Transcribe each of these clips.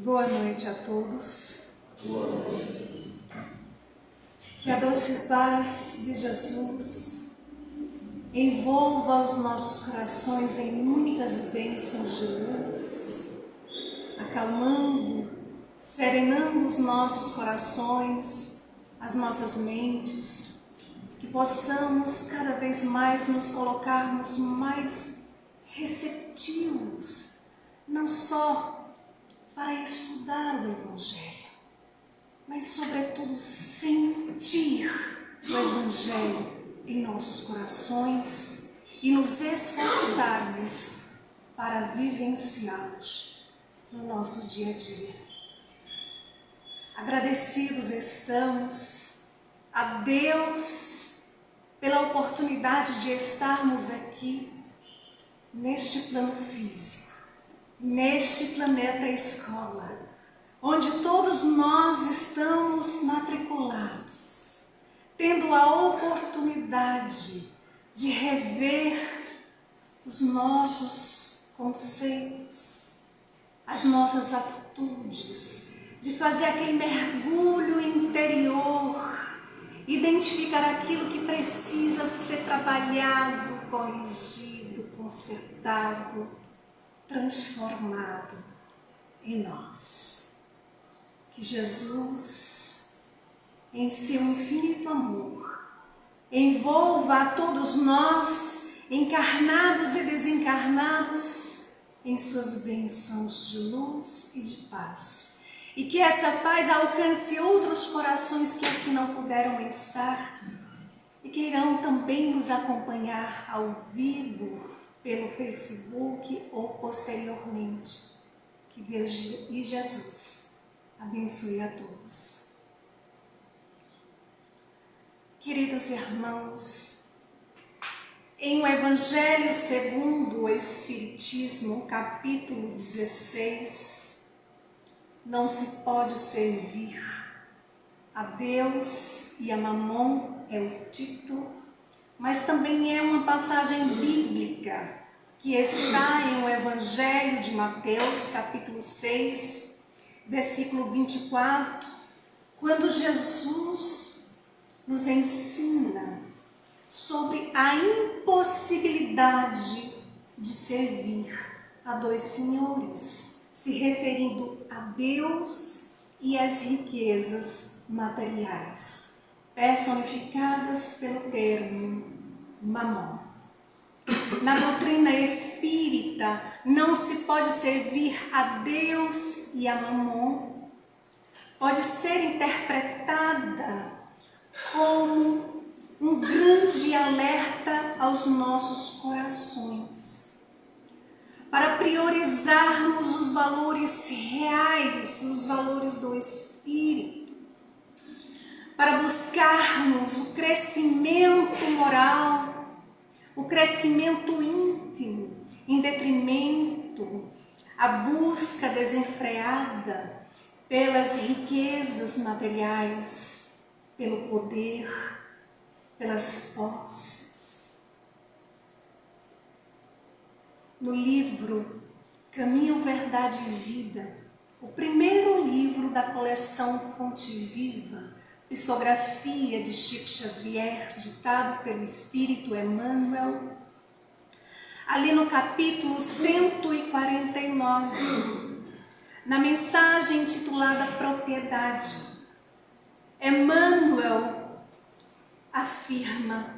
Boa noite a todos. Boa noite. Que a doce paz de Jesus envolva os nossos corações em muitas bênçãos de luz, acalmando, serenando os nossos corações, as nossas mentes, que possamos cada vez mais nos colocarmos mais receptivos, não só para estudar o Evangelho, mas sobretudo sentir o Evangelho em nossos corações e nos esforçarmos para vivenciá-los no nosso dia a dia. Agradecidos estamos a Deus pela oportunidade de estarmos aqui neste plano físico, neste planeta escola, onde todos nós estamos matriculados, tendo a oportunidade de rever os nossos conceitos, as nossas atitudes, de fazer aquele mergulho interior, identificar aquilo que precisa ser trabalhado, corrigido, consertado, transformado em nós. Que Jesus, em seu infinito amor, envolva a todos nós, encarnados e desencarnados, em suas bênçãos de luz e de paz. E que essa paz alcance outros corações que aqui não puderam estar e que irão também nos acompanhar ao vivo pelo Facebook ou posteriormente. Que Deus e Jesus abençoe a todos. Queridos irmãos, em o Evangelho segundo o Espiritismo, capítulo 16, não se pode servir a Deus e a Mamon é o título, mas também é uma passagem bíblica que está em o Evangelho de Mateus, capítulo 6, versículo 24, quando Jesus nos ensina sobre a impossibilidade de servir a dois senhores, se referindo a Deus e às riquezas materiais, personificadas pelo termo mamon. Na doutrina espírita, não se pode servir a Deus e a mamon. Pode ser interpretada como um grande alerta aos nossos corações, para priorizarmos os valores reais, os valores do Espírito, para buscarmos o crescimento moral, o crescimento íntimo, em detrimento à busca desenfreada pelas riquezas materiais, pelo poder, pelas posses. No livro Caminho, Verdade e Vida, o primeiro livro da coleção Fonte Viva, psicografia de Chico Xavier, ditado pelo Espírito Emmanuel, ali no capítulo 149, na mensagem intitulada Propriedade, Emmanuel afirma: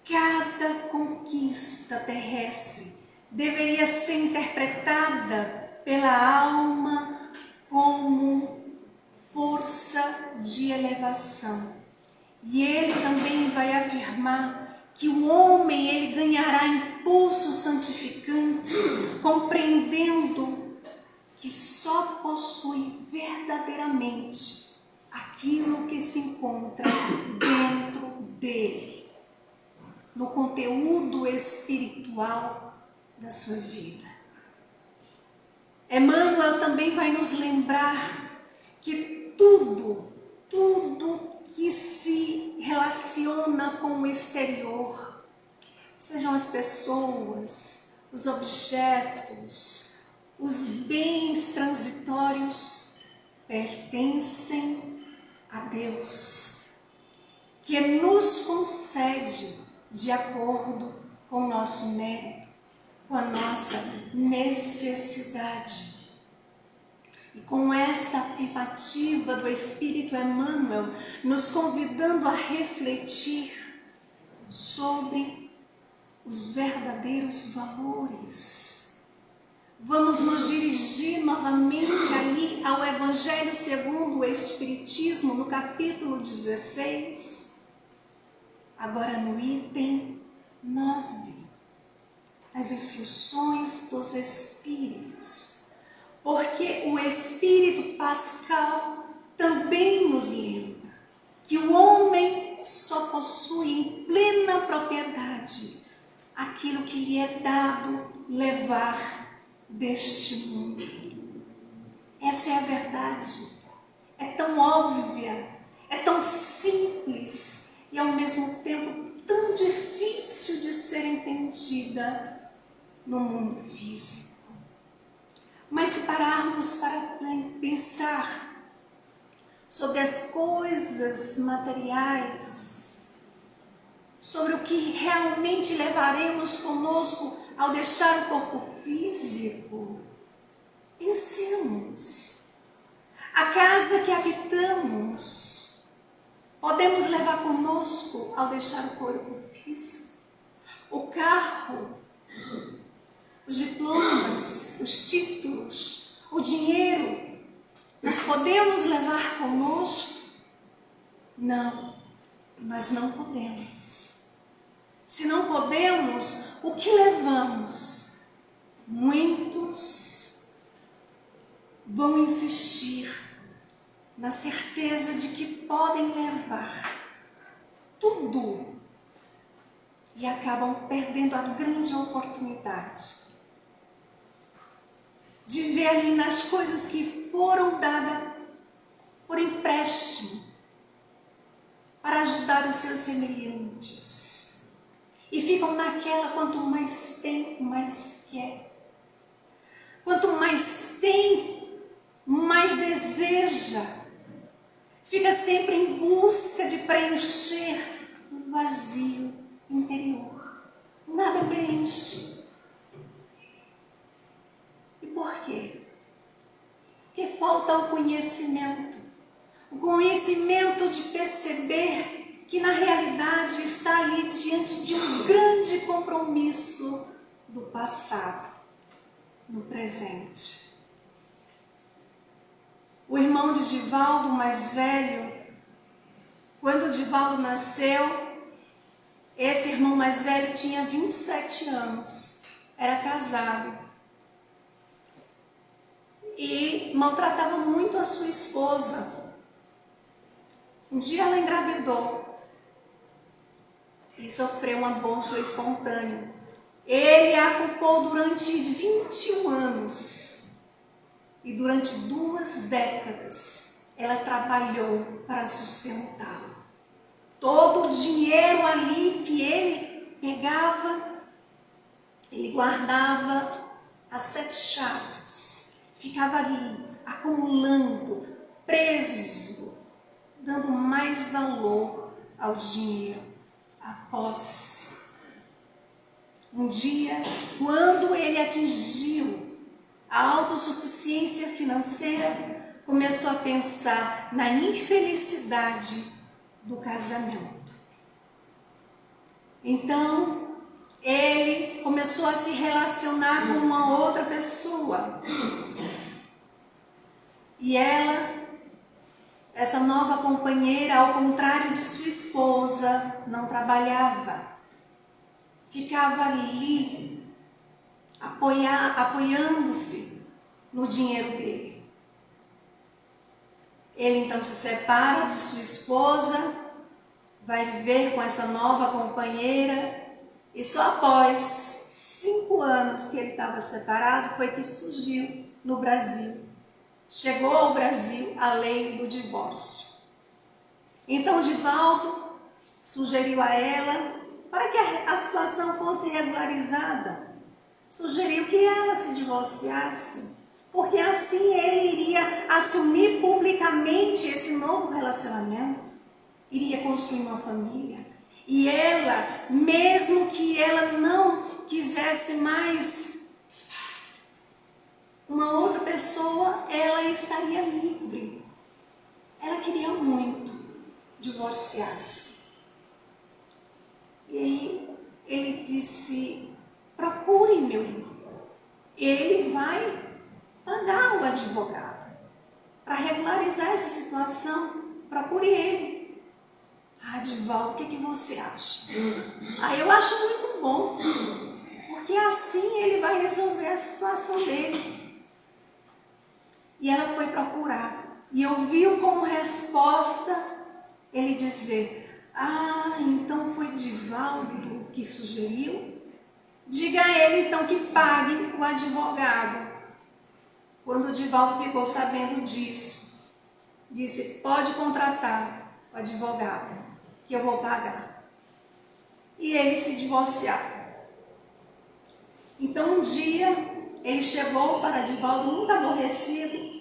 cada conquista terrestre deveria ser interpretada pela alma como força de elevação. E ele também vai afirmar que o homem ele ganhará impulso santificante, compreendendo que só possui verdadeiramente aquilo que se encontra dentro dele, no conteúdo espiritual da sua vida. Emmanuel também vai nos lembrar que tudo que se relaciona com o exterior, sejam as pessoas, os objetos, os bens transitórios, méritos pertencem a Deus, que nos concede de acordo com o nosso mérito, com a nossa necessidade. E com esta afirmativa do Espírito Emmanuel, nos convidando a refletir sobre os verdadeiros valores. Vamos nos dirigir novamente ali ao Evangelho segundo o Espiritismo, no capítulo 16, agora no item 9, as instruções dos Espíritos. Porque o Espírito Pascal também nos lembra que o homem só possui em plena propriedade aquilo que lhe é dado levar deste mundo. Essa é a verdade. É tão óbvia, é tão simples e ao mesmo tempo tão difícil de ser entendida no mundo físico. Mas se pararmos para pensar sobre as coisas materiais, sobre o que realmente levaremos conosco ao deixar o corpo físico, pensemos. A casa que habitamos, podemos levar conosco ao deixar o corpo físico? O carro, os diplomas, os títulos, o dinheiro, nós podemos levar conosco? Não, nós não podemos. Se não podemos, o que levamos? Muitos vão insistir na certeza de que podem levar tudo e acabam perdendo a grande oportunidade de ver ali nas coisas que foram dadas por empréstimo para ajudar os seus semelhantes. E ficam naquela, quanto mais tem, mais quer. Quanto mais tem, mais deseja. Fica sempre em busca de preencher o vazio interior. Nada preenche. Por quê? Porque falta o conhecimento de perceber que na realidade está ali diante de um grande compromisso do passado, no presente. O irmão de Divaldo, mais velho, quando Divaldo nasceu, esse irmão mais velho tinha 27 anos, era casado. E maltratava muito a sua esposa. Um dia ela engravidou e sofreu um aborto espontâneo. Ele a culpou durante 21 anos. E durante 2 décadas ela trabalhou para sustentá-lo. Todo o dinheiro ali que ele pegava, ele guardava as 7 chaves. Ficava ali, acumulando, preso, dando mais valor ao dinheiro, à posse. Um dia, quando ele atingiu a autossuficiência financeira, começou a pensar na infelicidade do casamento. Então, ele começou a se relacionar com uma outra pessoa. E ela, essa nova companheira, ao contrário de sua esposa, não trabalhava. Ficava ali, apoiando-se no dinheiro dele. Ele então se separa de sua esposa, vai viver com essa nova companheira, e só após 5 anos que ele estava separado foi que surgiu no Brasil. Chegou ao Brasil a lei do divórcio. Então Divaldo sugeriu a ela, para que a situação fosse regularizada, sugeriu que ela se divorciasse, porque assim ele iria iria assumir publicamente esse novo relacionamento, iria construir uma família. E ela, mesmo que ela não quisesse mais uma outra pessoa, ela estaria livre. Ela queria muito divorciar-se. E aí ele disse: procure meu irmão. Ele vai pagar o advogado para regularizar essa situação. Procure ele. Divaldo, o que você acha? Eu acho muito bom, porque assim ele vai resolver a situação dele. E ela foi procurar e ouviu como resposta ele dizer: então foi Divaldo que sugeriu? Diga a ele então que pague o advogado. Quando Divaldo ficou sabendo disso, disse: pode contratar o advogado, que eu vou pagar. E eles se divorciaram. Então um dia ele chegou para Divaldo muito aborrecido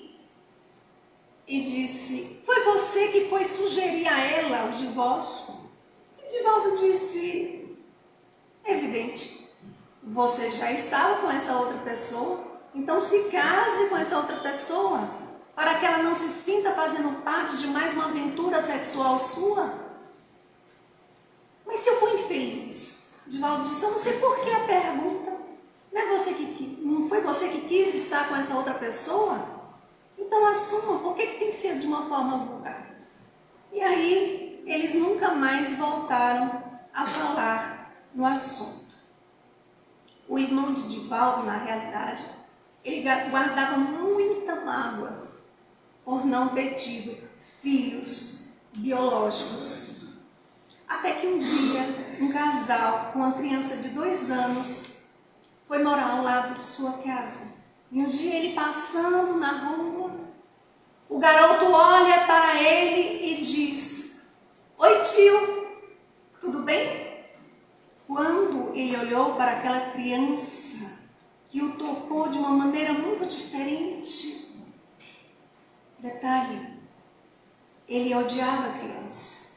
e disse: foi você que foi sugerir a ela o divórcio? E Divaldo disse: evidente, você já estava com essa outra pessoa, então se case com essa outra pessoa, para que ela não se sinta fazendo parte de mais uma aventura sexual sua. Mas se eu for infeliz? Divaldo disse: eu não sei por que a pergunta. Não foi você que quis estar com essa outra pessoa? Então assuma, por que tem que ser de uma forma vulgar? E aí eles nunca mais voltaram a falar no assunto. O irmão de Divaldo, na realidade, ele guardava muita mágoa por não ter tido filhos biológicos. Até que um dia, um casal com uma criança de 2 anos foi morar ao lado de sua casa. E um dia ele passando na rua, o garoto olha para ele e diz: oi tio, tudo bem? Quando ele olhou para aquela criança, que o tocou de uma maneira muito diferente, detalhe, ele odiava a criança.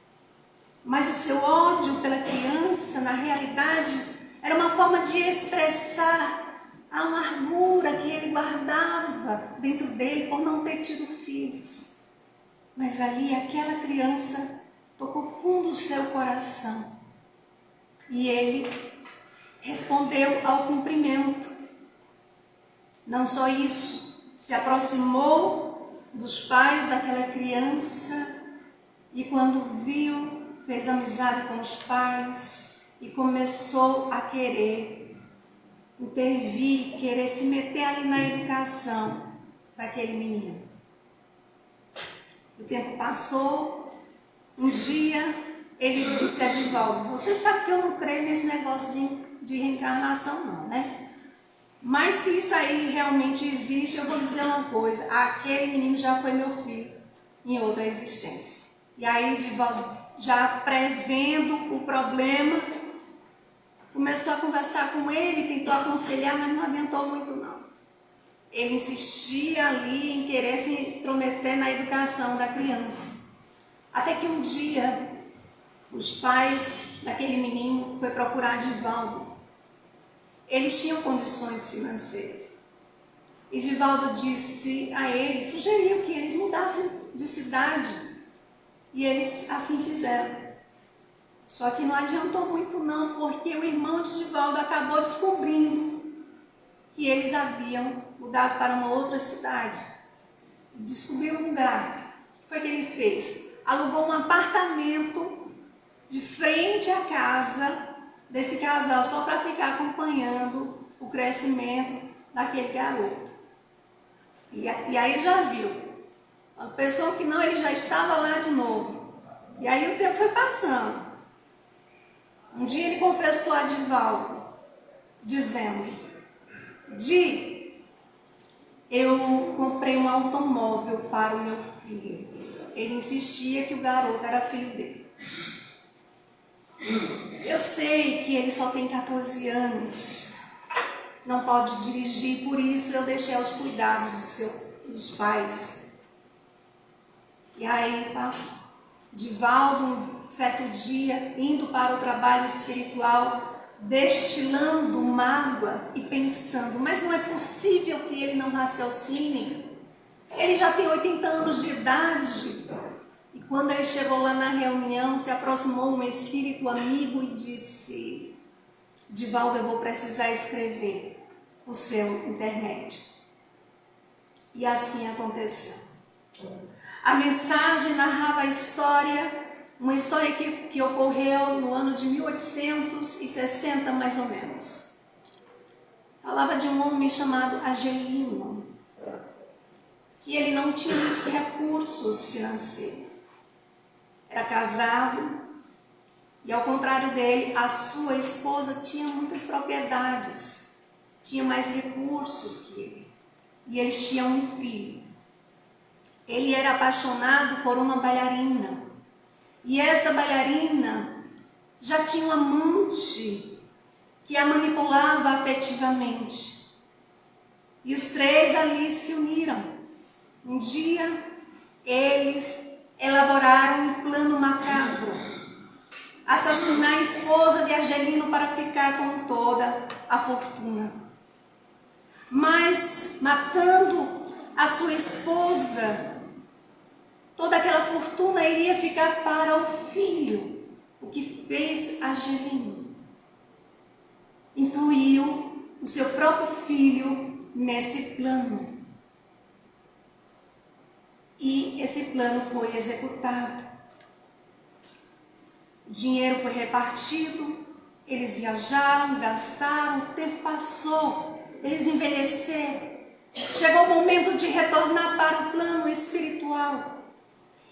Mas o seu ódio pela criança, na realidade, era uma forma de expressar a amargura que ele guardava dentro dele por não ter tido filhos. Mas ali, aquela criança tocou fundo o seu coração. E ele respondeu ao cumprimento. Não só isso, se aproximou dos pais daquela criança e quando viu, fez amizade com os pais e começou a querer intervir, querer se meter ali na educação daquele menino. O tempo passou, um dia ele disse a Divaldo: você sabe que eu não creio nesse negócio de reencarnação não, né? Mas se isso aí realmente existe, eu vou dizer uma coisa: aquele menino já foi meu filho em outra existência. E aí Divaldo, já prevendo o problema, começou a conversar com ele, tentou aconselhar, mas não adiantou muito não. Ele insistia ali em querer se intrometer na educação da criança. Até que um dia, os pais daquele menino foram procurar Divaldo. Eles tinham condições financeiras. E Divaldo disse a eles, sugeriu que eles mudassem de cidade. E eles assim fizeram. Só que não adiantou muito não, porque o irmão de Divaldo acabou descobrindo que eles haviam mudado para uma outra cidade. Descobriu um lugar. O que foi que ele fez? Alugou um apartamento de frente à casa desse casal, só para ficar acompanhando o crescimento daquele garoto. E aí já viu, a pessoa que não, ele já estava lá de novo. E aí o tempo foi passando. Um dia ele confessou a Divaldo, dizendo: Di, eu comprei um automóvel para o meu filho. Ele insistia que o garoto era filho dele. Eu sei que ele só tem 14 anos, não pode dirigir, por isso eu deixei aos cuidados dos pais. E aí passa Divaldo, um certo dia, indo para o trabalho espiritual, destilando mágoa e pensando, mas não é possível que ele não raciocine. Ele já tem 80 anos de idade. E quando ele chegou lá na reunião, se aproximou um espírito amigo e disse: Divaldo, eu vou precisar escrever o seu intermédio. E assim aconteceu. A mensagem narrava a história, uma história que ocorreu no ano de 1860, mais ou menos. Falava de um homem chamado Agelino, que ele não tinha muitos recursos financeiros. Era casado e, ao contrário dele, a sua esposa tinha muitas propriedades, tinha mais recursos que ele. E eles tinham um filho. Ele era apaixonado por uma bailarina. E essa bailarina já tinha um amante que a manipulava afetivamente. E os três ali se uniram. Um dia, eles elaboraram um plano macabro. Assassinar a esposa de Agelino para ficar com toda a fortuna. Mas, matando a sua esposa, toda aquela fortuna iria ficar para o filho. O que fez Agelino? Incluiu o seu próprio filho nesse plano. E esse plano foi executado. O dinheiro foi repartido, eles viajaram, gastaram, o tempo passou, eles envelheceram. Chegou o momento de retornar para o plano espiritual.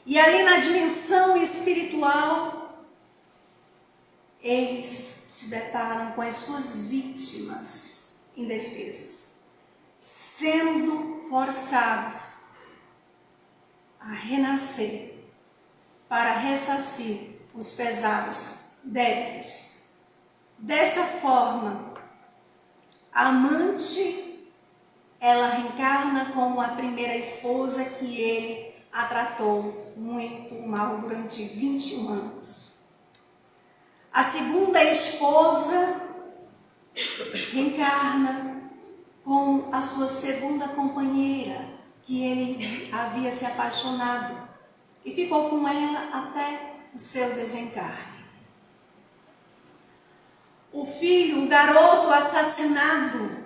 E ali na dimensão espiritual, eles se deparam com as suas vítimas indefesas, sendo forçados a renascer para ressarcir os pesados débitos. Dessa forma, a amante, ela reencarna como a primeira esposa que ele a tratou muito mal durante 21 anos. A segunda esposa reencarna com a sua segunda companheira, que ele havia se apaixonado, e ficou com ela até o seu desencarne. O filho, o garoto assassinado,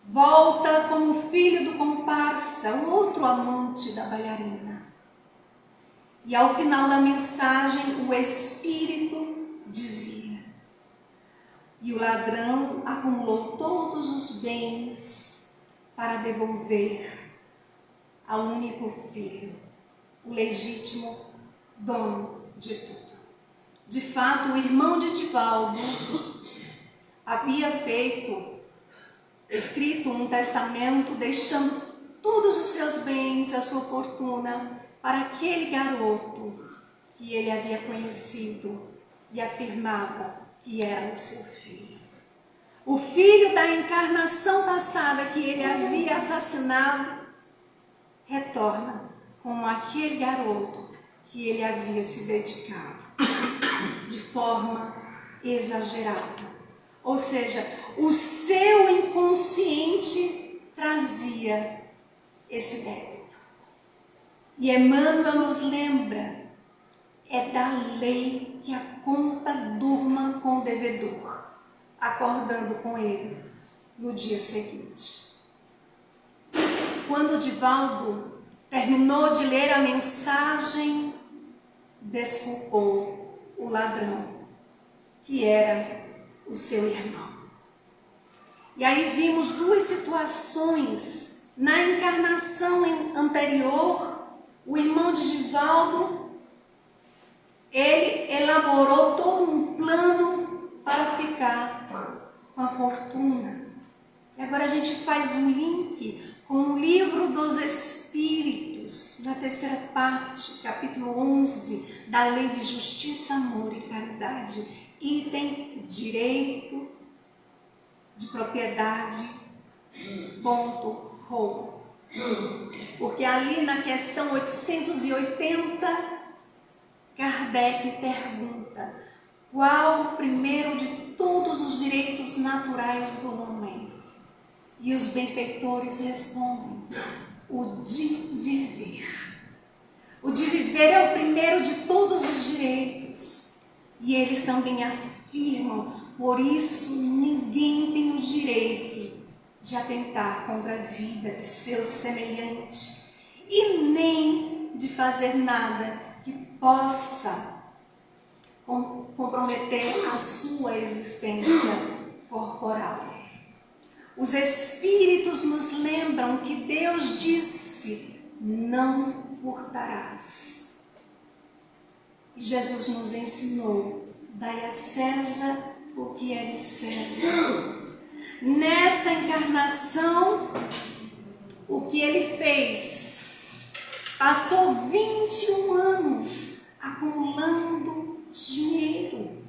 volta como filho do comparsa, o outro amante da bailarina. E ao final da mensagem, o espírito dizia: e o ladrão acumulou todos os bens para devolver ao único filho, o legítimo dono de tudo. De fato, o irmão de Divaldo havia escrito um testamento deixando todos os seus bens, a sua fortuna, para aquele garoto que ele havia conhecido e afirmava que era o seu filho. O filho da encarnação passada que ele havia assassinado retorna como aquele garoto que ele havia se dedicado de forma exagerada. Ou seja, o seu inconsciente trazia esse débito. E Emmanuel nos lembra, é da lei que a conta durma com o devedor, acordando com ele no dia seguinte. Quando Divaldo terminou de ler a mensagem, desculpou o ladrão, que era o seu irmão. E aí vimos duas situações. Na encarnação anterior, o irmão de Divaldo, ele elaborou todo um plano para ficar com a fortuna. E agora a gente faz um link com o Livro dos Espíritos, na terceira parte, capítulo 11, da Lei de Justiça, Amor e Caridade, item direito de propriedade, ponto, roubo. Porque ali na questão 880, Kardec pergunta: qual o primeiro de todos os direitos naturais do homem? E os benfeitores respondem: o de viver. O de viver é o primeiro de todos os direitos. E eles também afirmam: por isso ninguém tem o direito de atentar contra a vida de seu semelhante e nem de fazer nada que possa comprometer a sua existência corporal. Os Espíritos nos lembram que Deus disse: não furtarás. E Jesus nos ensinou: dai a César o que é de César. Nessa encarnação, o que ele fez? Passou 21 anos acumulando dinheiro,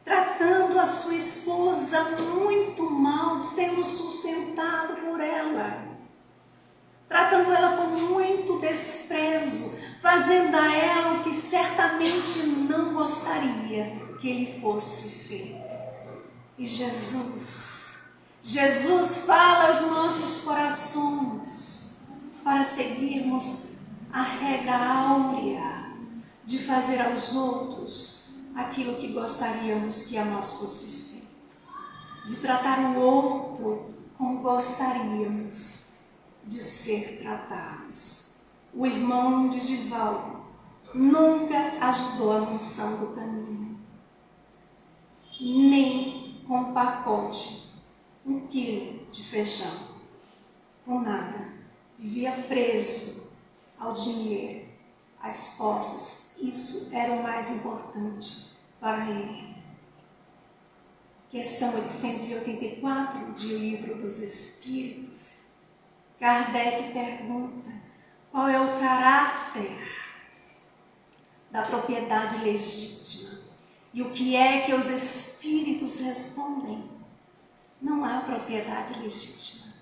tratando a sua esposa muito mal, sendo sustentado por ela, tratando ela com muito desprezo, fazendo a ela o que certamente não gostaria que lhe fosse feito. E Jesus fala aos nossos corações para seguirmos a regra áurea de fazer aos outros aquilo que gostaríamos que a nós fosse feito, de tratar o outro como gostaríamos de ser tratados. O irmão de Divaldo nunca ajudou a mansão do caminho, nem com um pacote, 1 quilo de feijão, com nada. Vivia preso ao dinheiro, às posses. Isso era o mais importante para ele. Questão 884 de O Livro dos Espíritos. Kardec pergunta: qual é o caráter da propriedade legítima? E o que é que os Espíritos respondem? Não há propriedade legítima.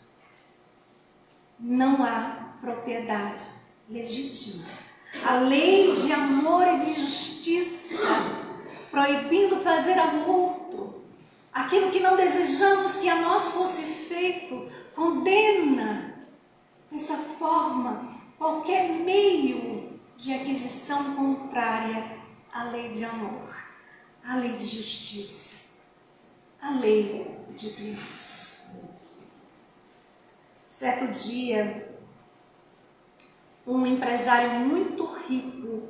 Não há propriedade legítima. A lei de amor e de justiça, proibindo fazer ao outro aquilo que não desejamos que a nós fosse feito, condena dessa forma qualquer meio de aquisição contrária à lei de amor, à lei de justiça, à lei de Deus. Certo dia, um empresário muito rico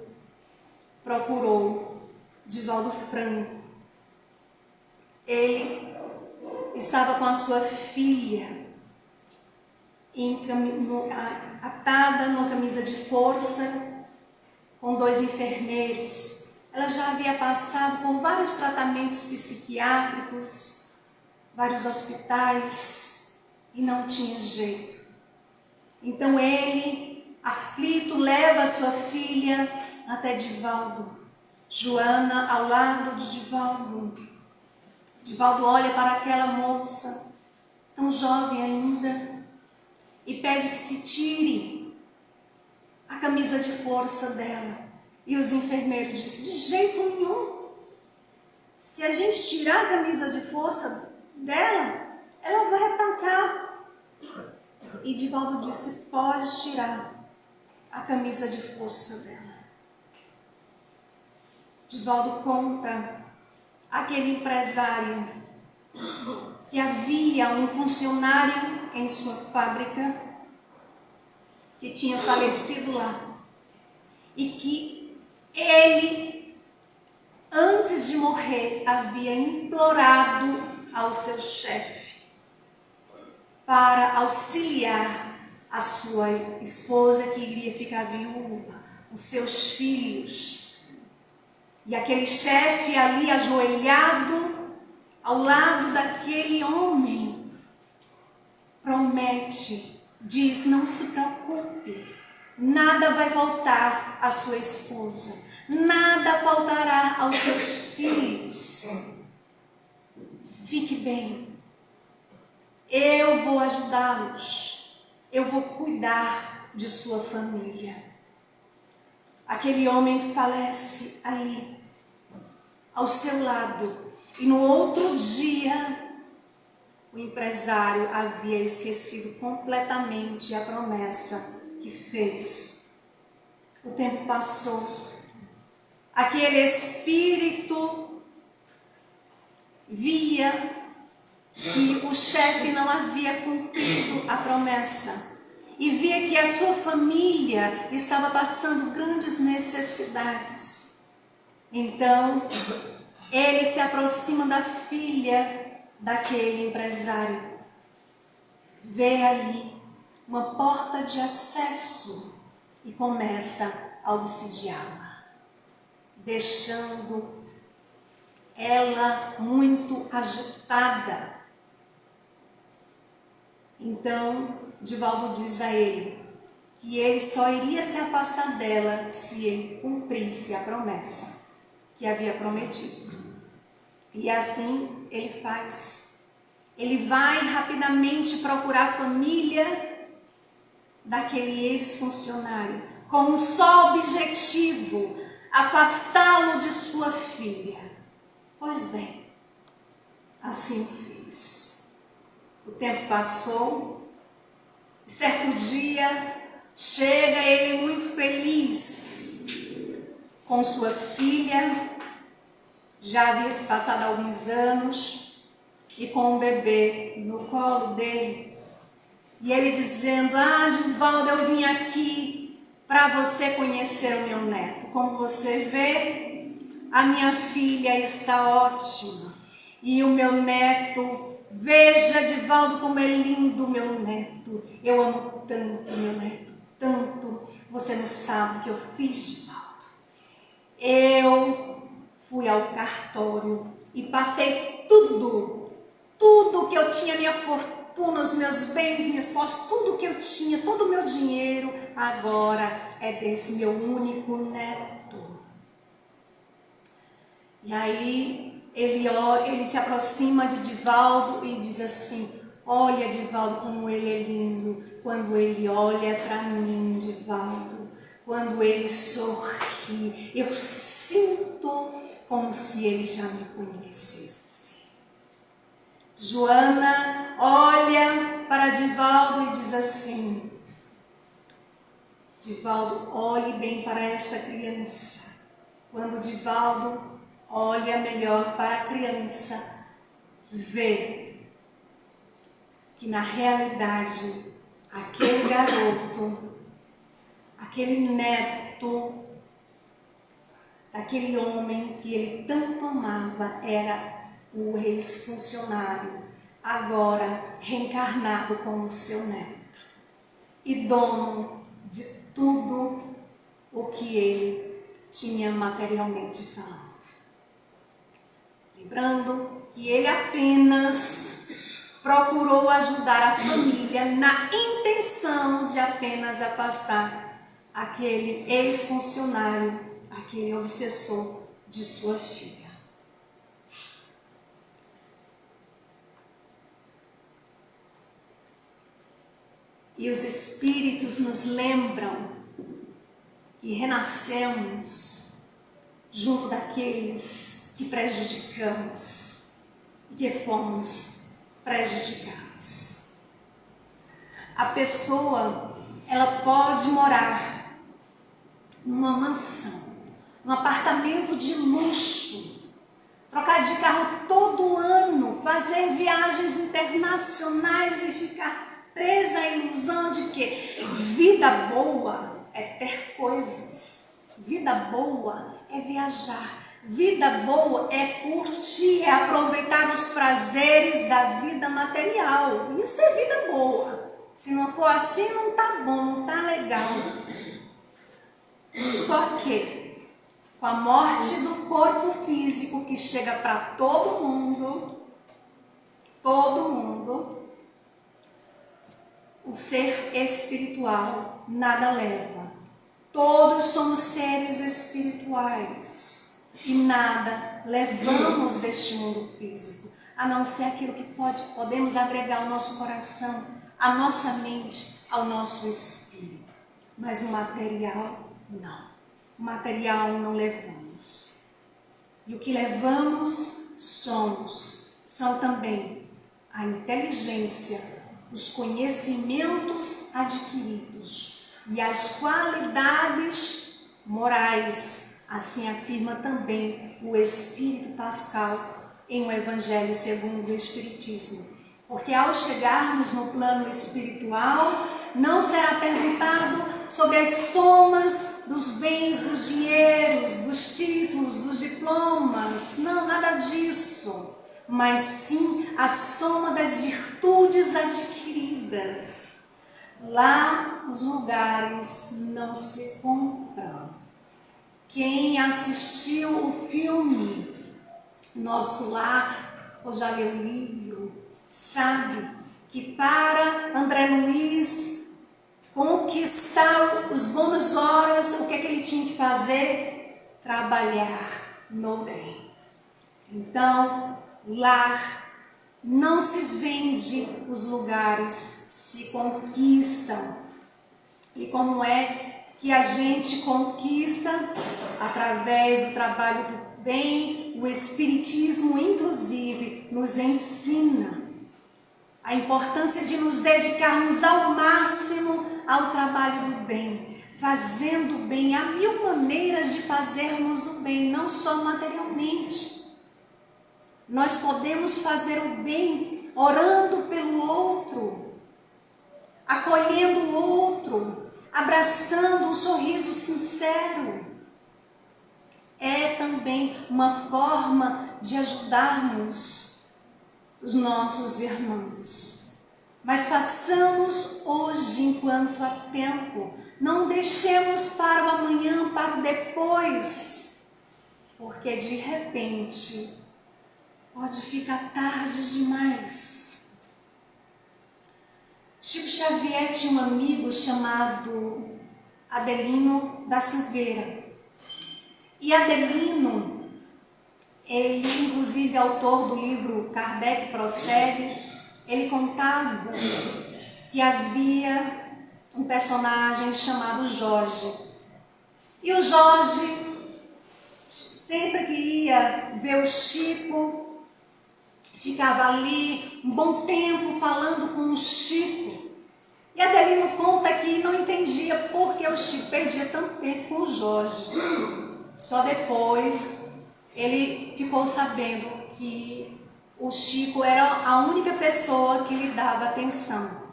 procurou Divaldo Franco. Ele estava com a sua filha atada numa camisa de força, com 2 enfermeiros. Ela já havia passado por vários tratamentos psiquiátricos, vários hospitais, e não tinha jeito. Então ele, aflito, leva a sua filha até Divaldo. Joana ao lado de Divaldo. Divaldo olha para aquela moça, tão jovem ainda, e pede que se tire a camisa de força dela. E os enfermeiros dizem: de jeito nenhum. Se a gente tirar a camisa de força dela, ela vai atacar. E Divaldo disse: pode tirar a camisa de força dela. Divaldo conta aquele empresário que havia um funcionário em sua fábrica que tinha falecido lá e que ele, antes de morrer, havia implorado ao seu chefe para auxiliar a sua esposa, que iria ficar viúva, os seus filhos. E aquele chefe ali ajoelhado ao lado daquele homem promete, diz: não se preocupe, nada vai voltar à sua esposa, nada faltará aos seus filhos. Fique bem, eu vou ajudá-los. eu vou cuidar de sua família. Aquele homem falece ali, ao seu lado. E no outro dia, o empresário havia esquecido completamente a promessa que fez. O tempo passou. Aquele espírito via que o chefe não havia cumprido a promessa e via que a sua família estava passando grandes necessidades. Então, ele se aproxima da filha daquele empresário, vê ali uma porta de acesso e começa a obsidiá-la, deixando ela muito agitada. Então, Divaldo diz a ele que ele só iria se afastar dela se ele cumprisse a promessa que havia prometido. E assim ele faz. Ele vai rapidamente procurar a família daquele ex-funcionário, com um só objetivo: afastá-lo de sua filha. Pois bem, assim o fez. O tempo passou, e certo dia chega ele muito feliz com sua filha, já havia se passado alguns anos, e com um bebê no colo dele. E ele dizendo: Divaldo, eu vim aqui para você conhecer o meu neto. Como você vê, a minha filha está ótima. E o meu neto, veja, Divaldo, como é lindo o meu neto. Eu amo tanto meu neto, tanto. Você não sabe o que eu fiz, Divaldo. Eu fui ao cartório e passei tudo que eu tinha, minha fortuna, os meus bens, minhas posses, tudo que eu tinha, todo o meu dinheiro, agora é desse meu único neto. E aí ele se aproxima de Divaldo e diz assim: olha, Divaldo, como ele é lindo. Quando ele olha para mim, Divaldo, quando ele sorri, eu sinto como se ele já me conhecesse. Joana olha para Divaldo e diz assim: Divaldo, olhe bem para esta criança. Quando Divaldo olha melhor para a criança, vê que na realidade aquele garoto, aquele neto daquele homem que ele tanto amava, era o ex-funcionário, agora reencarnado como seu neto e dono de tudo o que ele tinha materialmente falando. Lembrando que ele apenas procurou ajudar a família na intenção de apenas afastar aquele ex-funcionário, aquele obsessor de sua filha. E os espíritos nos lembram que renascemos junto daqueles que prejudicamos e que fomos prejudicados. A pessoa, ela pode morar numa mansão, num apartamento de luxo, trocar de carro todo ano, fazer viagens internacionais e ficar presa à ilusão de que vida boa é ter coisas, vida boa é viajar, vida boa é curtir, é aproveitar os prazeres da vida material. Isso é vida boa. Se não for assim, não tá bom, não tá legal. Só que, com a morte do corpo físico que chega para todo mundo, o ser espiritual nada leva. Todos somos seres espirituais e nada levamos deste mundo físico, a não ser aquilo que podemos agregar ao nosso coração, à nossa mente, ao nosso espírito, mas o material não. O material não levamos. E o que levamos são também a inteligência, os conhecimentos adquiridos e as qualidades morais. Assim afirma também o Espírito Pascal em O Evangelho segundo o Espiritismo. Porque ao chegarmos no plano espiritual, não será perguntado sobre as somas dos bens, dos dinheiros, dos títulos, dos diplomas. Não, nada disso. Mas sim a soma das virtudes adquiridas. Lá os lugares não se compram. Quem assistiu o filme Nosso Lar, ou já leu o livro, sabe que para André Luiz conquistar os bônus horas, o que é que ele tinha que fazer? Trabalhar no bem. Então, lar não se vende, os lugares se conquistam. E como é que a gente conquista? Através do trabalho do bem. O Espiritismo, inclusive, nos ensina a importância de nos dedicarmos ao máximo ao trabalho do bem, fazendo o bem. Há mil maneiras de fazermos o bem, não só materialmente. Nós podemos fazer o bem orando pelo outro, acolhendo o outro, abraçando um sorriso sincero. É também uma forma de ajudarmos os nossos irmãos. Mas façamos hoje enquanto há tempo. Não deixemos para o amanhã, para o depois, porque de repente pode ficar tarde demais. Chico Xavier tinha um amigo chamado Adelino da Silveira. E Adelino, ele inclusive autor do livro Kardec Prossegue, ele contava que havia um personagem chamado Jorge. E o Jorge, sempre que ia ver o Chico, ficava ali um bom tempo falando com o Chico. E Adelino conta que não entendia por que o Chico perdia tanto tempo com o Jorge. Só depois ele ficou sabendo que o Chico era a única pessoa que lhe dava atenção.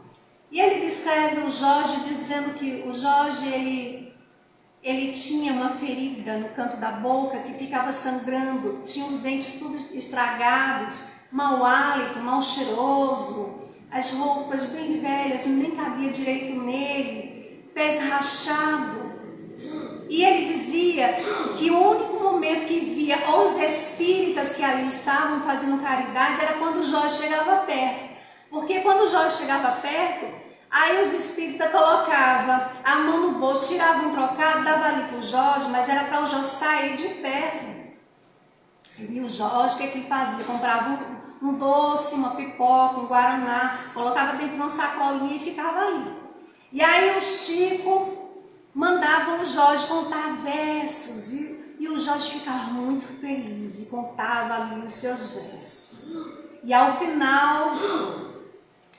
E ele descreve o Jorge dizendo que o Jorge ele tinha uma ferida no canto da boca que ficava sangrando, tinha os dentes todos estragados, mau hálito, mal cheiroso, as roupas bem velhas, nem cabia direito nele, pés rachados. E ele dizia que o único momento que via os espíritas que ali estavam fazendo caridade era quando o Jorge chegava perto. Porque quando o Jorge chegava perto, aí os espíritas colocavam a mão no bolso, tiravam um trocado, dava ali para o Jorge, mas era para o Jorge sair de perto. E o Jorge, o que ele fazia? Comprava um doce, uma pipoca, um guaraná, colocava dentro de uma sacolinha e ficava ali. E aí o Chico mandava o Jorge contar versos e o Jorge ficava muito feliz e contava ali os seus versos. E ao final,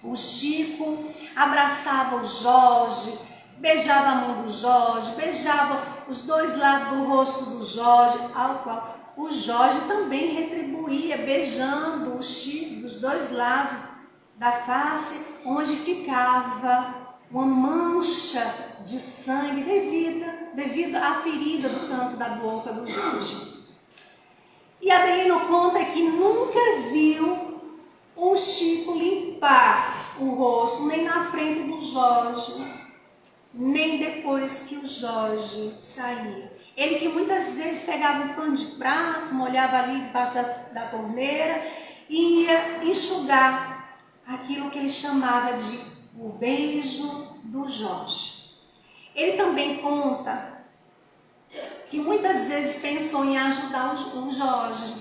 o Chico abraçava o Jorge, beijava a mão do Jorge, beijava os dois lados do rosto do Jorge, ao qual o Jorge também retribuía, beijando o Chico dos dois lados da face, onde ficava uma mancha de sangue devido à ferida do canto da boca do Jorge. E Adelino conta que nunca viu o Chico limpar o rosto, nem na frente do Jorge, nem depois que o Jorge saía. Ele que muitas vezes pegava um pano de prato, molhava ali debaixo da torneira e ia enxugar aquilo que ele chamava de o beijo do Jorge. Ele também conta que muitas vezes pensou em ajudar o Jorge.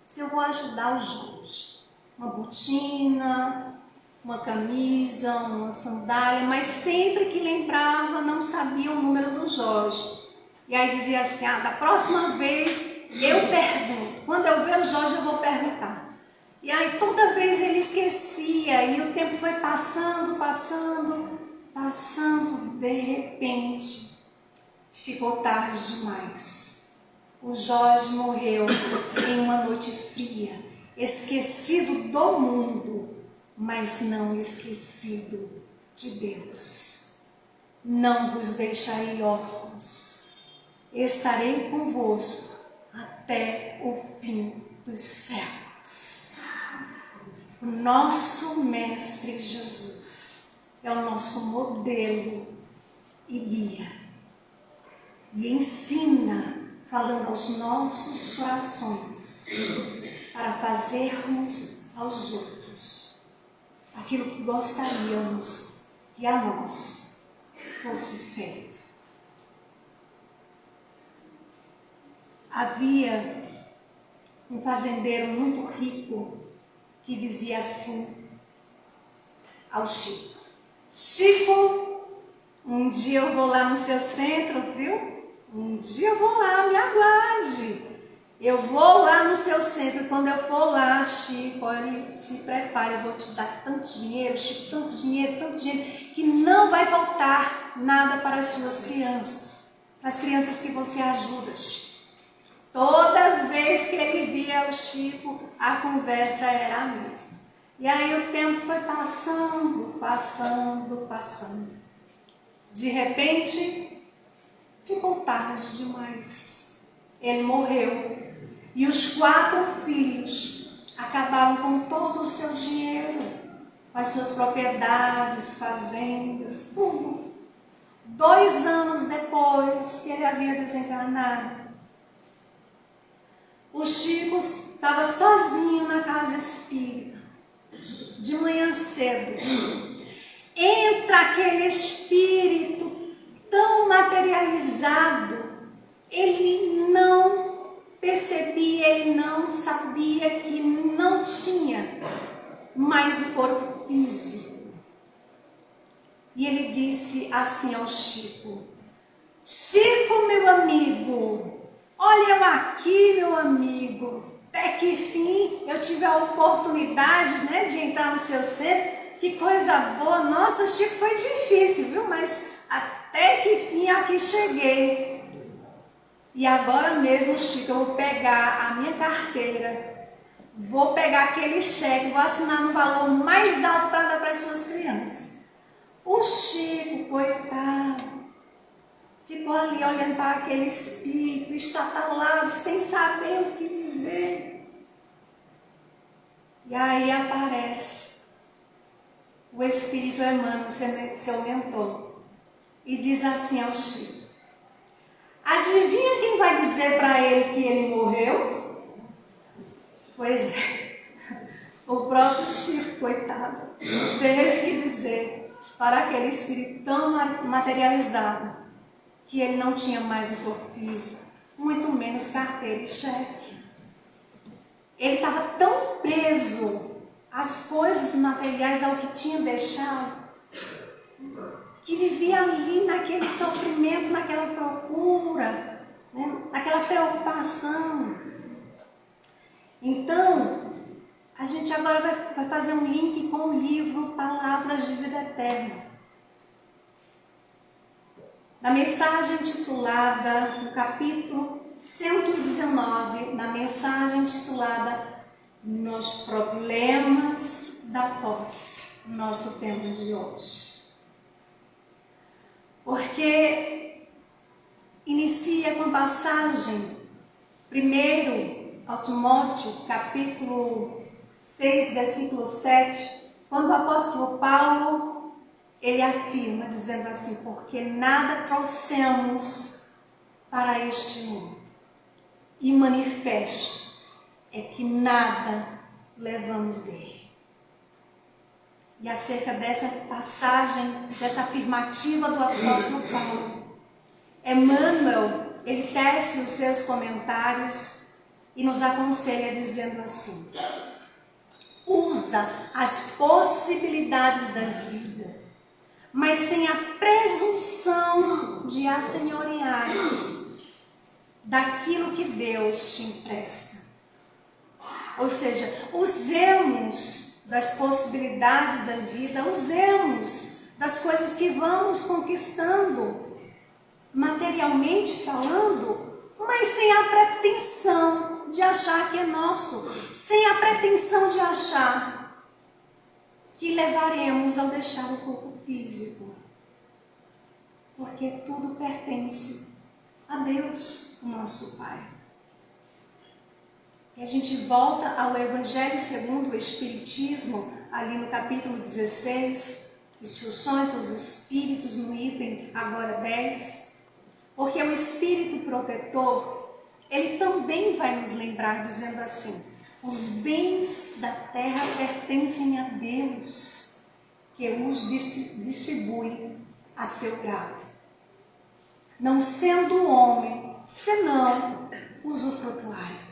Se eu vou ajudar o Jorge, uma botina, uma camisa, uma sandália, mas sempre que lembrava não sabia o número do Jorge. E aí dizia assim, da próxima vez eu pergunto, quando eu ver o Jorge eu vou perguntar. E aí toda vez ele esquecia e o tempo foi passando, de repente ficou tarde demais. O Jorge morreu em uma noite fria, esquecido do mundo, mas não esquecido de Deus. Não vos deixarei órfãos, estarei convosco até o fim dos séculos. O nosso Mestre Jesus é o nosso modelo e guia. E ensina, falando aos nossos corações, para fazermos aos outros aquilo que gostaríamos que a nós fosse feito. Havia um fazendeiro muito rico que dizia assim ao Chico: Chico, um dia eu vou lá no seu centro, viu? Um dia eu vou lá, me aguarde. Eu vou lá no seu centro. Quando eu for lá, Chico, olha, se prepare, eu vou te dar tanto dinheiro, Chico, tanto dinheiro, que não vai faltar nada para as suas crianças, para as crianças que você ajuda, Chico. Toda vez que ele via o Chico, a conversa era a mesma. E aí o tempo foi passando. De repente, ficou tarde demais. Ele morreu. E os 4 filhos acabaram com todo o seu dinheiro, com as suas propriedades, fazendas, tudo. 2 anos depois que ele havia desencarnado, o Chico estava sozinho na casa espírita. De manhã cedo, entra aquele espírito tão materializado, ele não percebia, ele não sabia que não tinha mais o corpo físico. E ele disse assim ao Chico: Chico, meu amigo, olha eu aqui, meu amigo, até que fim eu tive a oportunidade, de entrar no seu centro. Que coisa boa, nossa, Chico, foi difícil, viu? Mas até que fim aqui cheguei. E agora mesmo, Chico, eu vou pegar a minha carteira, vou pegar aquele cheque, vou assinar no valor mais alto para dar para as suas crianças. O Chico, coitado, ficou ali olhando para aquele espírito, estatalado, sem saber o que dizer. E aí aparece o Espírito Emmanuel, seu mentor, e diz assim ao Chico: adivinha quem vai dizer para ele que ele morreu? Pois é, o próprio Chico, coitado, teve que dizer para aquele espírito tão materializado que ele não tinha mais o corpo físico, muito menos carteira e cheque. Ele estava tão preso às coisas materiais, ao que tinha deixado, que vivia ali naquele sofrimento, naquela procura, naquela preocupação. Então, a gente agora vai fazer um link com o livro Palavras de Vida Eterna. Na mensagem intitulada, no capítulo 119, na mensagem intitulada Nos Problemas da Posse, nosso tema de hoje. Porque inicia com a passagem, primeiro ao Timóteo, capítulo 6, versículo 7, quando o apóstolo Paulo ele afirma, dizendo assim: porque nada trouxemos para este mundo, e manifesto é que nada levamos dele. E acerca dessa passagem, dessa afirmativa do apóstolo Paulo, Emmanuel, ele tece os seus comentários e nos aconselha dizendo assim: usa as possibilidades da vida, mas sem a presunção de assenhoreares daquilo que Deus te empresta. Ou seja, usemos das possibilidades da vida, usemos das coisas que vamos conquistando, materialmente falando, mas sem a pretensão de achar que é nosso, sem a pretensão de achar que levaremos ao deixar o corpo físico, porque tudo pertence a Deus, o nosso Pai. E a gente volta ao Evangelho segundo o Espiritismo, ali no capítulo 16, Instruções dos Espíritos, no item agora 10, porque o Espírito protetor, ele também vai nos lembrar dizendo assim: os bens da terra pertencem a Deus, que os distribui a seu grado, não sendo o homem senão usufrutuário.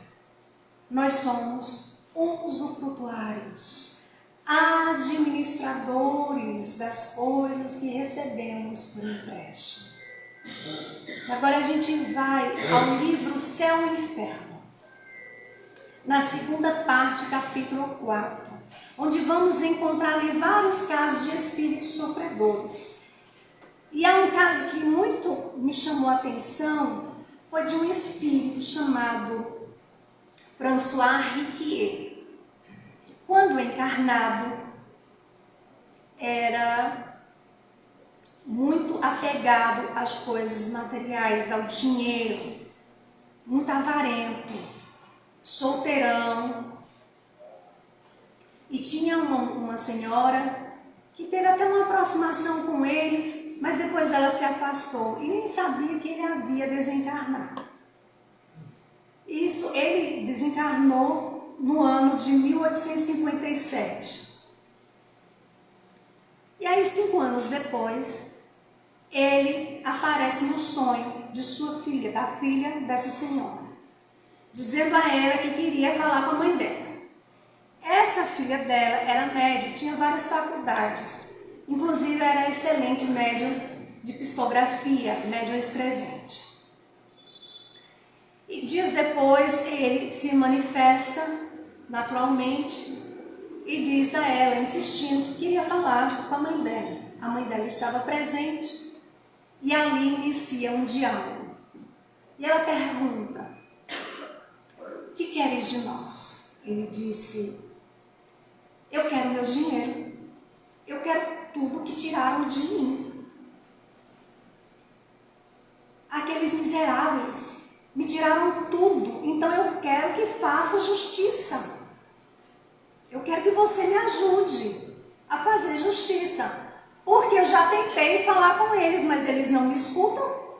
Nós somos usufrutuários, administradores das coisas que recebemos por empréstimo. Agora a gente vai ao livro Céu e Inferno, na segunda parte, capítulo 4, onde vamos encontrar ali vários casos de espíritos sofredores. E há um caso que muito me chamou a atenção, foi de um espírito chamado François Riquier. Quando encarnado, era muito apegado às coisas materiais, ao dinheiro, muito avarento, solteirão. E tinha uma senhora que teve até uma aproximação com ele, mas depois ela se afastou e nem sabia que ele havia desencarnado. Isso, ele desencarnou no ano de 1857. E aí, 5 anos depois, ele aparece no sonho de sua filha, da filha dessa senhora, dizendo a ela que queria falar com a mãe dela. Essa filha dela era médium, tinha várias faculdades, inclusive era excelente médium de psicografia, médium escrevente. E dias depois ele se manifesta naturalmente e diz a ela, insistindo, que queria falar com a mãe dela. A mãe dela estava presente e ali inicia um diálogo. E ela pergunta: o que queres de nós? Ele disse: eu quero meu dinheiro, eu quero tudo que tiraram de mim. Aqueles miseráveis me tiraram tudo, então eu quero que faça justiça. Eu quero que você me ajude a fazer justiça, porque eu já tentei falar com eles, mas eles não me escutam.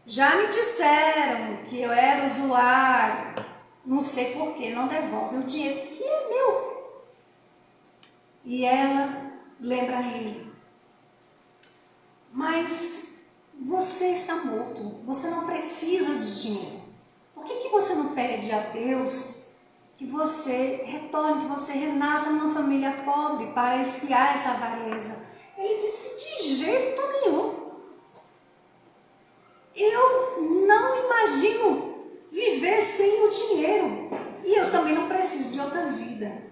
Já me disseram que eu era usuário, não sei por que não devolve o dinheiro que é meu. E ela lembra a ele: mas você está morto, você não precisa de dinheiro. Por que você não pede a Deus que você retorne, que você renasça numa família pobre para expiar essa avareza? Ele disse: de jeito nenhum. Eu não imagino viver sem o dinheiro. E eu também não preciso de outra vida.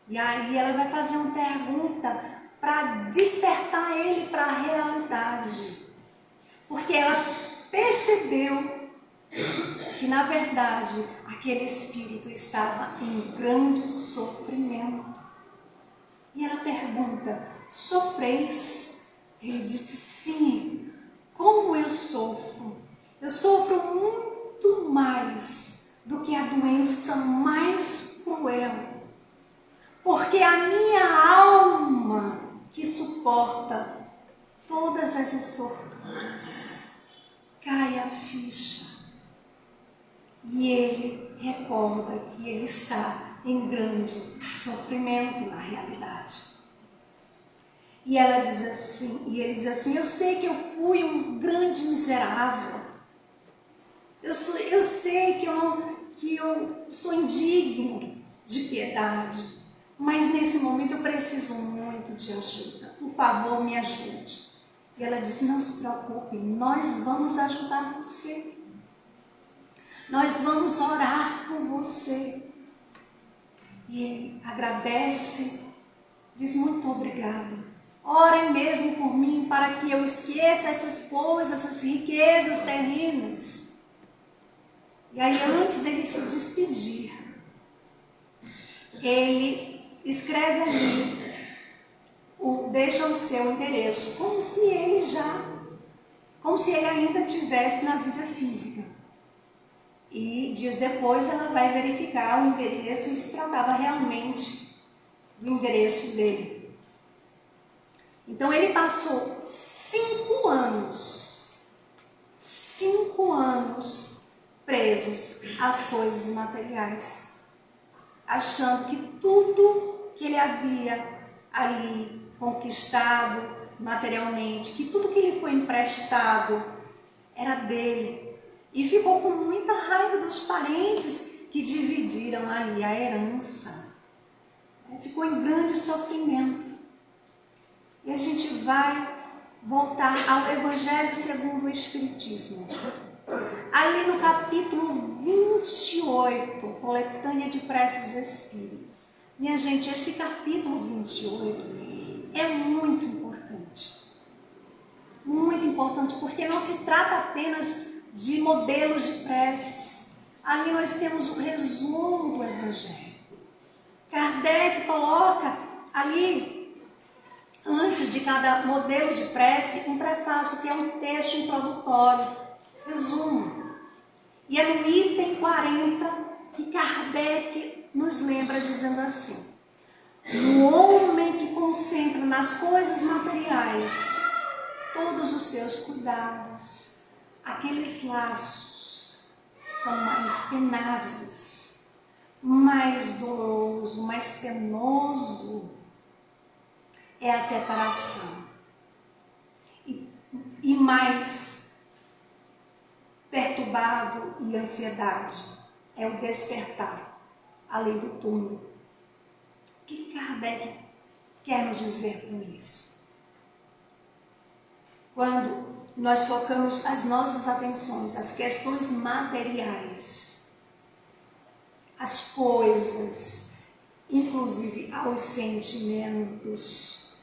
E aí ela vai fazer uma pergunta para despertar ele para a realidade. Porque ela percebeu que, na verdade, aquele espírito estava em grande sofrimento. E ela pergunta: sofreis? Ele disse: sim. Como eu sofro? Eu sofro muito mais do que a doença mais cruel. Porque a minha alma que suporta todas essas torturas, cai a ficha. E ele recorda que ele está em grande sofrimento na realidade. E ela diz assim, e ele diz assim: eu sei que eu fui um grande miserável. Eu sei que eu sou indigno de piedade. mas nesse momento eu preciso muito de ajuda. Por favor, me ajude. E ela disse, não se preocupe, nós vamos ajudar você. Nós vamos orar por você. E ele agradece, diz muito obrigado. Orem mesmo por mim para que eu esqueça essas coisas, essas riquezas terrenas. E aí, antes dele se despedir, ele escreve ali, deixa o seu endereço, como se ele ainda estivesse na vida física. E dias depois ela vai verificar o endereço e se tratava realmente do endereço dele. Então ele passou 5 anos presos às coisas materiais, achando que tudo que ele havia ali conquistado materialmente, que tudo que lhe foi emprestado era dele. E ficou com muita raiva dos parentes que dividiram ali a herança. Ficou em grande sofrimento. E a gente vai voltar ao Evangelho segundo o Espiritismo. Ali no capítulo 28, Coletânea de Preces Espíritas. Minha gente, esse capítulo 28 é muito importante. Muito importante, porque não se trata apenas de modelos de preces. Ali nós temos o resumo do Evangelho. Kardec coloca ali, antes de cada modelo de prece, um prefácio, que é um texto introdutório, resumo. E é no item 40 que Kardec nos lembra dizendo assim: o homem que concentra nas coisas materiais todos os seus cuidados, aqueles laços são mais tenazes, mais doloroso, mais penoso é a separação. E mais perturbado e ansiedade é o despertar, além do túmulo. O que Kardec quer nos dizer com isso? Quando nós focamos as nossas atenções, as questões materiais, as coisas, inclusive aos sentimentos,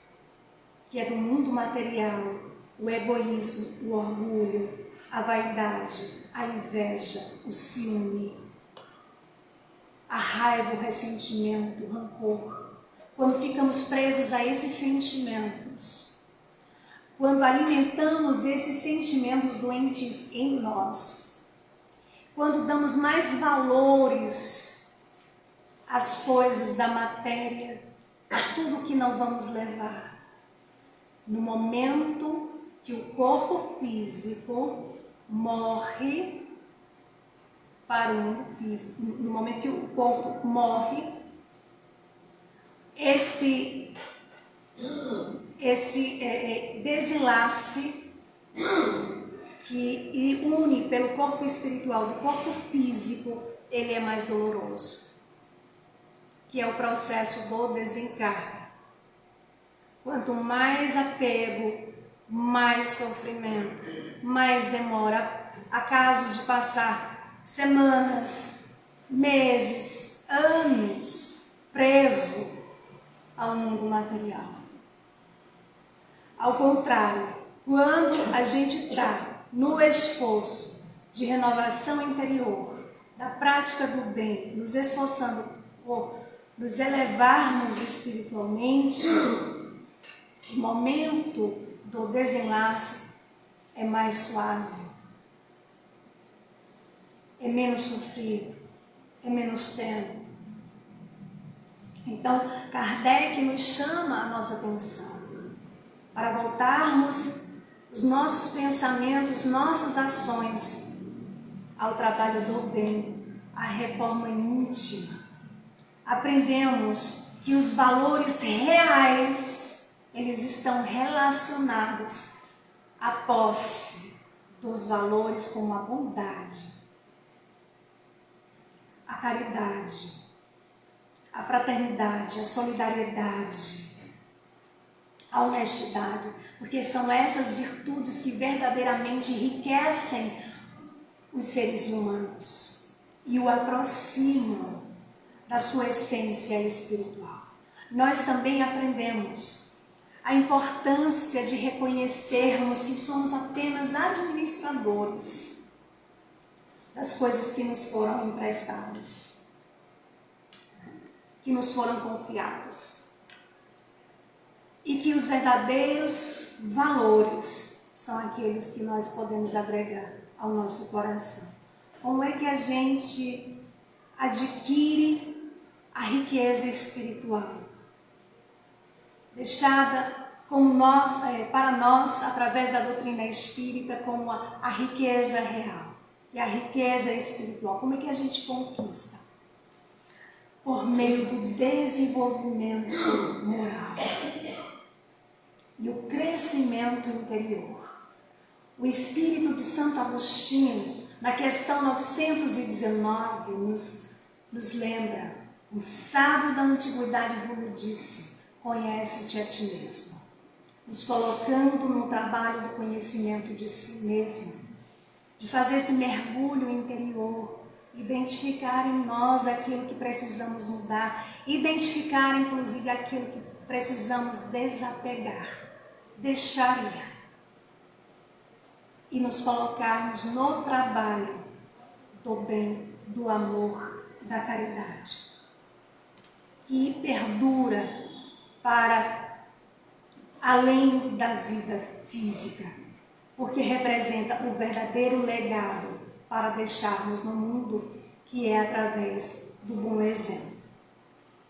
que é do mundo material, o egoísmo, o orgulho, a vaidade, a inveja, o ciúme, a raiva, o ressentimento, o rancor. Quando ficamos presos a esses sentimentos, quando alimentamos esses sentimentos doentes em nós, quando damos mais valores às coisas da matéria, a tudo que não vamos levar, no momento que o corpo físico morre para o mundo físico, no momento que o corpo morre, esse desenlace que une pelo corpo espiritual do corpo físico, ele é mais doloroso, que é o processo do desencarne. Quanto mais apego, mais sofrimento, mais demora. Há casos de passar semanas, meses, anos preso ao mundo material. Ao contrário, quando a gente está no esforço de renovação interior, da prática do bem, nos esforçando por nos elevarmos espiritualmente, o momento do desenlace é mais suave, é menos sofrido, é menos teno. Então, Kardec nos chama a nossa atenção para voltarmos os nossos pensamentos, nossas ações ao trabalho do bem, à reforma íntima. Aprendemos que os valores reais, eles estão relacionados à posse dos valores como a bondade, a caridade, a fraternidade, a solidariedade, a honestidade, porque são essas virtudes que verdadeiramente enriquecem os seres humanos e o aproximam da sua essência espiritual. Nós também aprendemos a importância de reconhecermos que somos apenas administradores das coisas que nos foram emprestadas, que nos foram confiados, e que os verdadeiros valores são aqueles que nós podemos agregar ao nosso coração. Como é que a gente adquire a riqueza espiritual? Deixada como para nós, através da doutrina espírita, como a riqueza real e a riqueza espiritual. Como é que a gente conquista? Por meio do desenvolvimento moral e o crescimento interior. O Espírito de Santo Agostinho, na questão 919, nos lembra: um sábio da antiguidade vos disse, conhece-te a ti mesmo, nos colocando no trabalho do conhecimento de si mesmo, de fazer esse mergulho interior, identificar em nós aquilo que precisamos mudar, identificar inclusive aquilo que precisamos desapegar, deixar ir, e nos colocarmos no trabalho do bem, do amor, da caridade, que perdura para além da vida física, porque representa o verdadeiro legado para deixarmos no mundo, que é através do bom exemplo.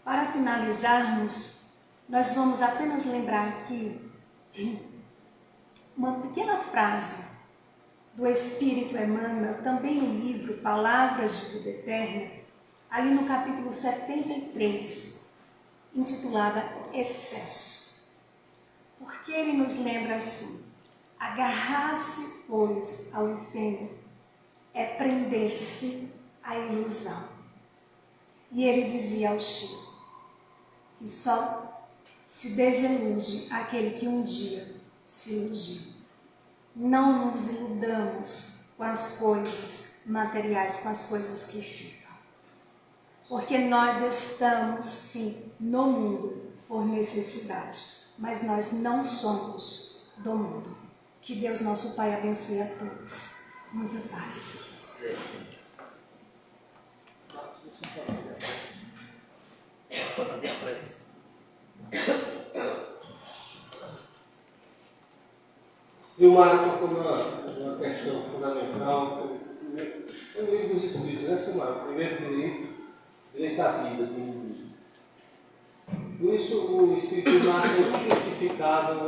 Para finalizarmos, nós vamos apenas lembrar aqui uma pequena frase do Espírito Emmanuel, também no livro Palavras de Vida Eterna, ali no capítulo 73, intitulada Excesso. Porque ele nos lembra assim: agarrar-se, pois, ao empenho é prender-se à ilusão. E ele dizia ao Chico que só se desilude aquele que um dia se iludiu. Não nos iludamos com as coisas materiais, com as coisas que ficam. Porque nós estamos, sim, no mundo por necessidade, mas nós não somos do mundo. Que Deus, nosso Pai, abençoe a todos. Muita paz. Silmar tocou numa questão fundamental, no livro dos Espíritos, né, Silmar? O primeiro direito à vida do indivíduo. Por isso, o Espírito Silmar foi justificado